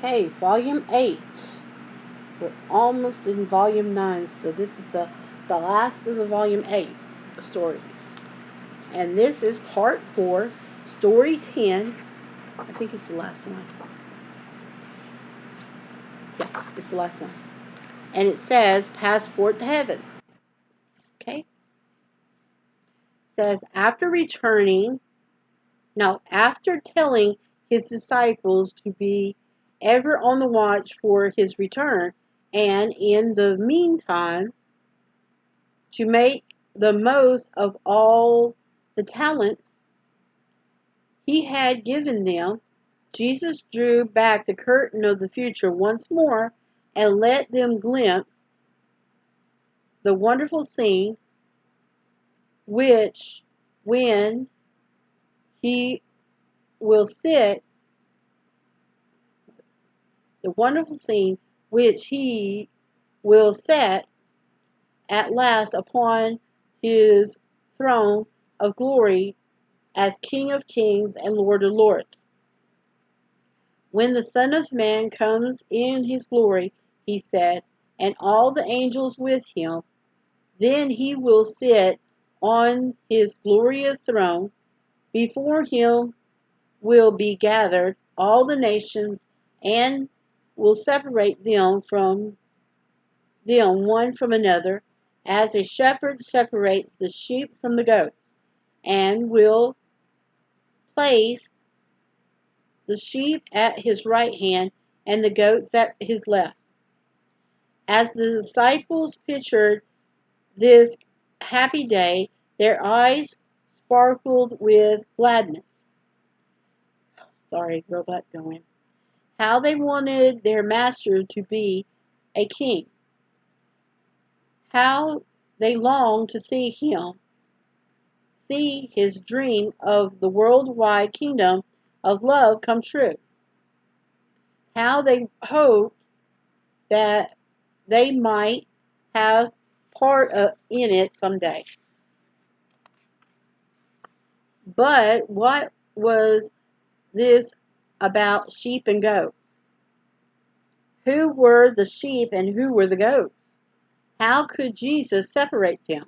Okay, volume 8. We're almost in volume 9, so this is the last of the volume 8 stories. And this is part 4, story 10. I think it's the last one. Yeah, it's the last one. And it says, Passport to Heaven. Okay? It says, after telling his disciples to be ever on the watch for his return, and in the meantime, to make the most of all the talents he had given them, Jesus drew back the curtain of the future once more and let them glimpse the wonderful scene which, when he will sit, the wonderful scene which he will set at last upon his throne of glory as King of Kings and Lord of Lords. When the Son of Man comes in his glory, he said, and all the angels with him, then he will sit on his glorious throne. Before him will be gathered all the nations, and will separate them one from another, as a shepherd separates the sheep from the goats, and will place the sheep at his right hand and the goats at his left. As the disciples pictured this happy day, their eyes sparkled with gladness. Sorry, robot going. How they wanted their master to be a king. How they longed to see his dream of the worldwide kingdom of love come true. How they hoped that they might have in it someday. But what was this about sheep and goats? Who were the sheep and who were the goats? How could Jesus separate them?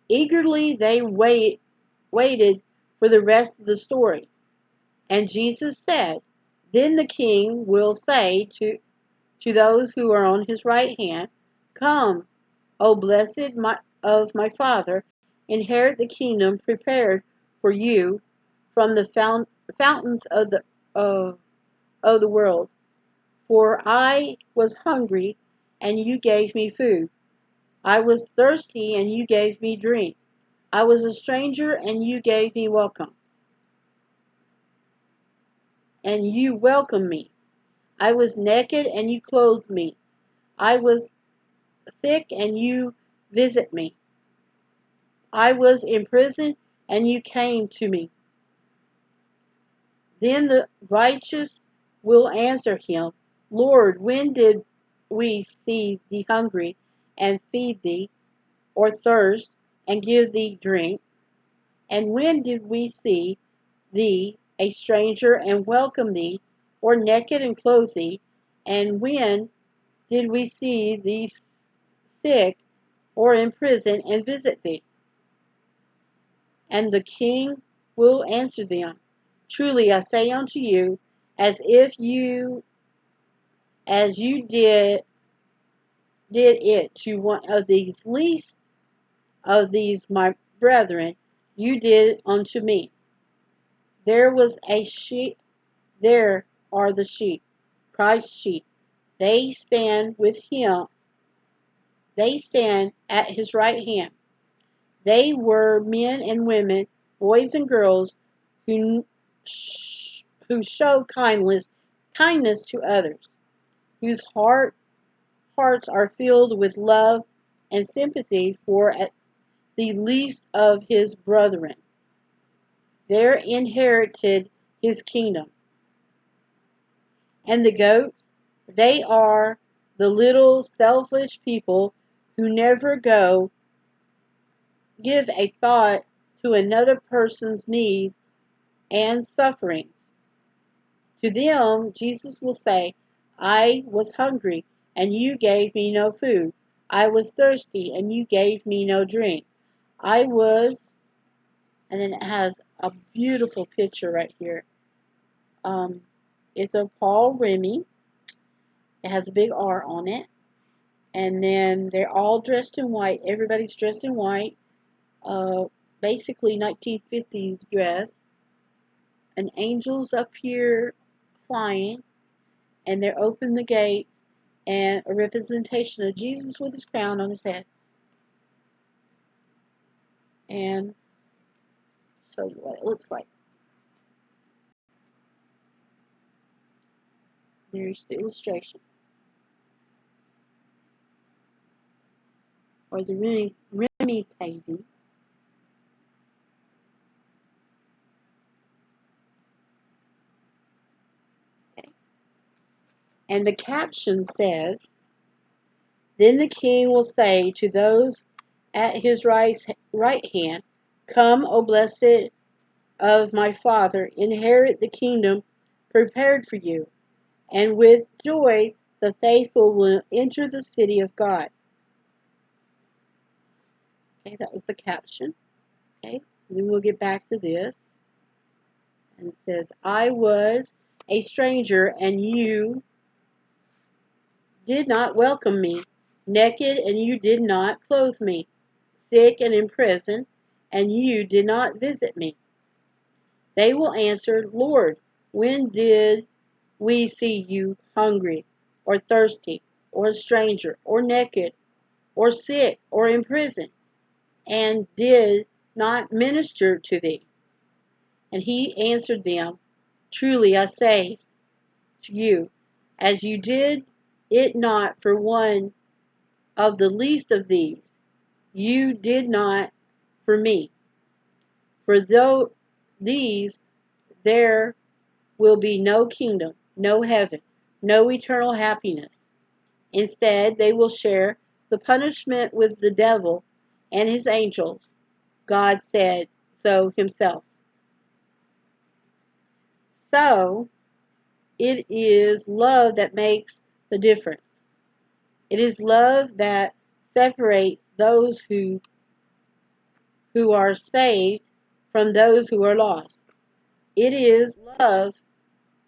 Eagerly they waited for the rest of the story. And Jesus said, then the king will say to those who are on his right hand, come, O blessed of my Father, inherit the kingdom prepared for you from the fountains of the world. For I was hungry, and you gave me food. I was thirsty, and you gave me drink. I was a stranger, and you gave me welcome. And you welcomed me. I was naked, and you clothed me. I was sick, and you visit me. I was in prison, and you came to me. Then the righteous will answer him, Lord, when did we see thee hungry and feed thee, or thirst and give thee drink? And when did we see thee a stranger and welcome thee, or naked and clothe thee? And when did we see thee sick or in prison and visit thee? And the king will answer them, truly I say unto you, as you did it to one of these least of these my brethren, you did unto me. There was a sheep, there are the sheep, Christ's sheep. They stand with him, they stand at his right hand. They were men and women, boys and girls, who show kindness to others, whose hearts are filled with love and sympathy for the least of his brethren. There inherited his kingdom. And the goats, they are the little selfish people who never give a thought to another person's needs and sufferings. To them, Jesus will say, I was hungry, and you gave me no food. I was thirsty, and you gave me no drink. I was, and then it has a beautiful picture right here. Um, it's of Paul Remy. It has a big R on it. And then they're all dressed in white. Everybody's dressed in white. Uh, Basically 1950s dress. An angel's up here flying, and they're open the gate, and a representation of Jesus with his crown on his head. And show you what it looks like. There's the illustration, or the Remy painting. Okay. And the caption says, Then the king will say to those at his right hand, Come, O blessed of my Father, inherit the kingdom prepared for you. And with joy the faithful will enter the city of God. Okay, that was the caption. Okay, then we'll get back to this. And it says, I was a stranger, and you did not welcome me, naked, and you did not clothe me, sick and in prison, and you did not visit me. They will answer, Lord, when did we see you hungry, or thirsty, or a stranger, or naked, or sick, or in prison, and did not minister to thee? And he answered them, Truly I say to you, as you did it not for one of the least of these, you did not for me. For though these there will be no kingdom, no heaven, no eternal happiness. Instead, they will share the punishment with the devil and his angels. God said so himself. So, it is love that makes the difference. It is love that separates those who are saved from those who are lost. It is love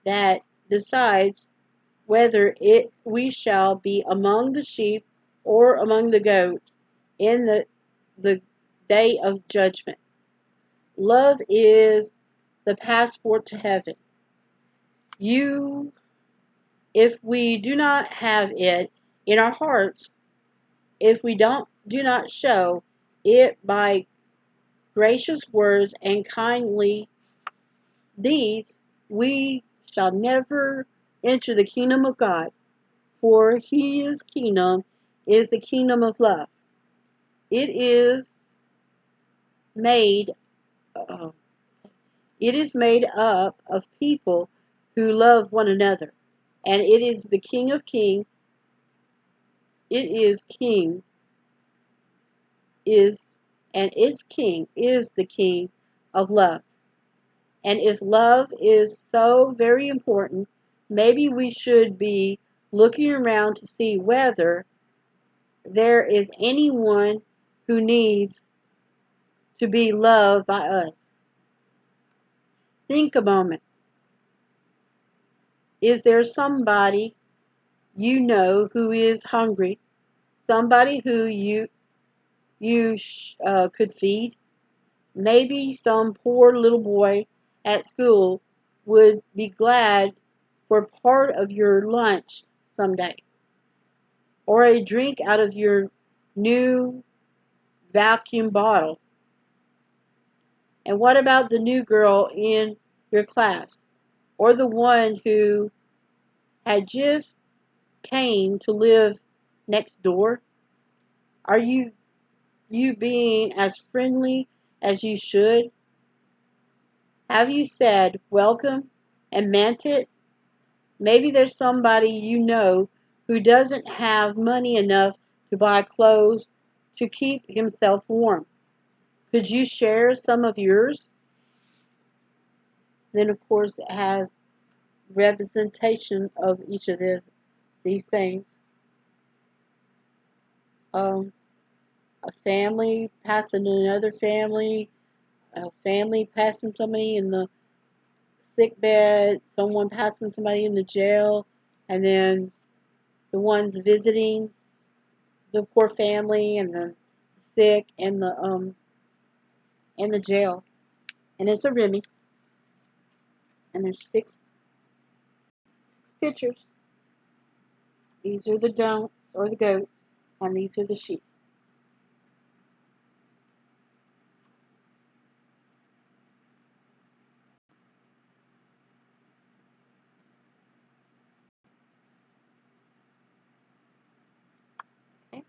that decides whether we shall be among the sheep or among the goats in the day of judgment. Love is the passport to heaven. You, if we do not have it in our hearts, if we do not show it by gracious words and kindly deeds, we shall never enter the kingdom of God, for his kingdom is the kingdom of love. It is made uh, it is made up of people who love one another, and it is the King of Kings. It is King is and its King is the King of love. And if love is so very important, maybe we should be looking around to see whether there is anyone who needs to be loved by us. Think a moment. Is there somebody you know who is hungry? Somebody who you could feed? Maybe some poor little boy at school would be glad for part of your lunch someday, or a drink out of your new vacuum bottle. And what about the new girl in your class, or the one who had just came to live next door? Are you being as friendly as you should? Have you said welcome and meant it? Maybe there's somebody you know who doesn't have money enough to buy clothes to keep himself warm. Could you share some of yours? Then, of course, it has representation of each of these things. Um, a family passing another family, a family passing somebody in the sick bed, someone passing somebody in the jail, and then the ones visiting the poor family and the sick and the jail. And it's a Remy, and there's six pictures. These are the don'ts or the goats, and these are the sheep. Okay.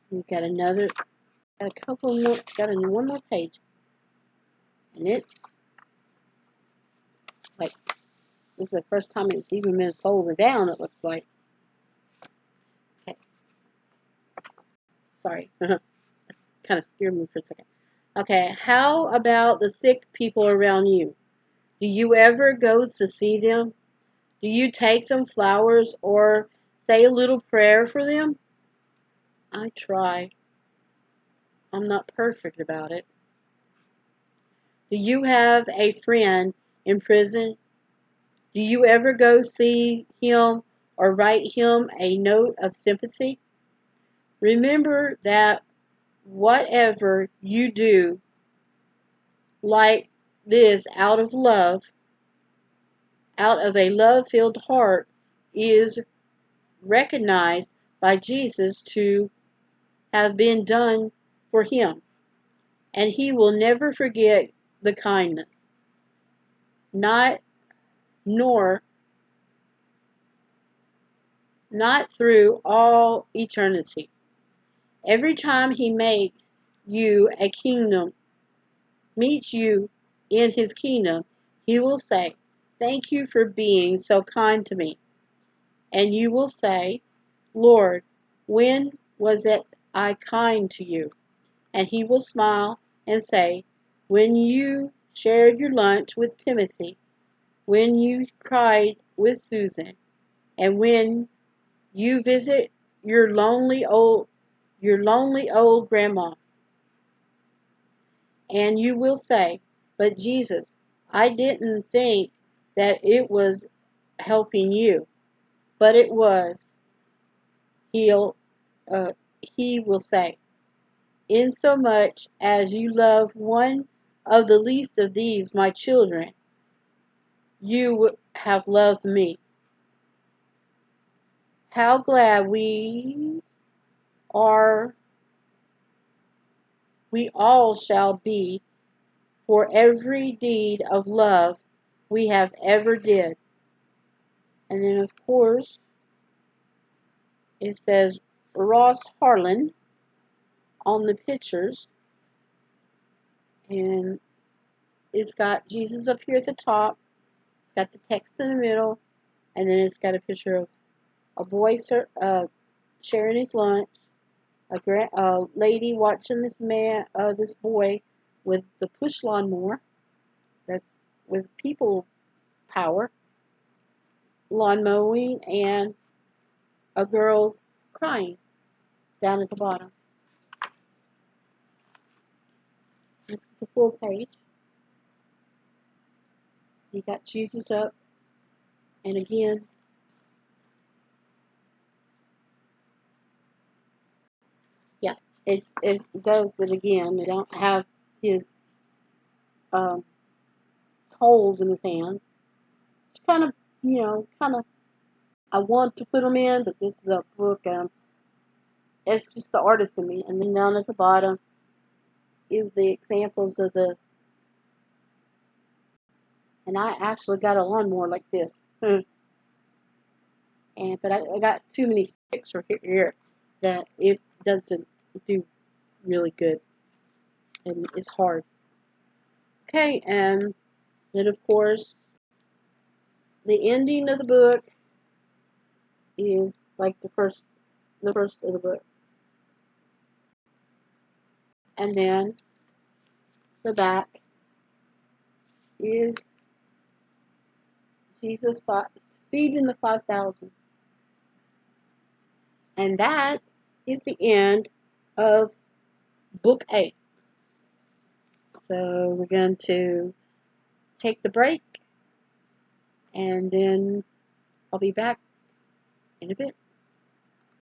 We've got got a couple more, got one more page, and it's like this is the first time it's even been folded down. It looks like. Okay, sorry, kind of scared me for a second. Okay, how about the sick people around you? Do you ever go to see them? Do you take them flowers or say a little prayer for them? I try. I'm not perfect about it. Do you have a friend in prison? Do you ever go see him or write him a note of sympathy? Remember that whatever you do like this out of a love-filled heart, is recognized by Jesus to have been done for him, and he will never forget the kindness, not nor not through all eternity. Every time he makes you a kingdom, meets you in his kingdom, he will say, "Thank you for being so kind to me." And you will say, "Lord, when was it I kind to you?" And he will smile and say, "When you shared your lunch with Timothy, when you cried with Susan, and when you visit your lonely old grandma." And you will say, "But Jesus, I didn't think that it was helping you." But it was. He'll uh, he will say, "Insomuch as you love one of the least of these my children, you have loved me." How glad are we all shall be for every deed of love we have ever did. And then of course it says Ross Harlan on the pictures, and it's got Jesus up here at the top. It's got the text in the middle, and then it's got a picture of a boy sharing his lunch, a lady watching this boy with the push lawnmower, that's with people power, lawn mowing, and a girl crying down at the bottom. This is the full page. You got Jesus up, and again, yeah, it does it again. They don't have his um, holes in his hand. It's kind of, I want to put them in, but this is a book, and it's just the artist in me. And then down at the bottom is the examples of and I actually got a lawnmower like this. But I got too many sticks right here that it doesn't do really good, and it's hard. Okay, and then of course the ending of the book is like the first of the book, and then the back is Jesus feeding the 5,000. And that is the end of book 8. So we're going to take the break, and then I'll be back in a bit.